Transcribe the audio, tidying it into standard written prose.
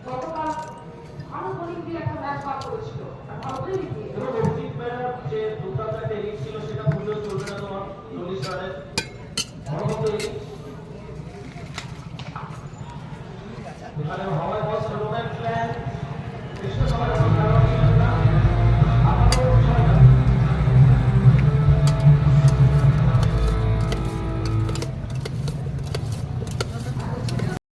গতকাল আনুষ্ঠানিক দিয়ে একটা ম্যাচ বার করেছিল যে দুর্দান্ত একটা ইনিংস ছিল সেটা ভুলেও চলবে না তোমার 40 রানের বড় মতো ইনিংস এখানে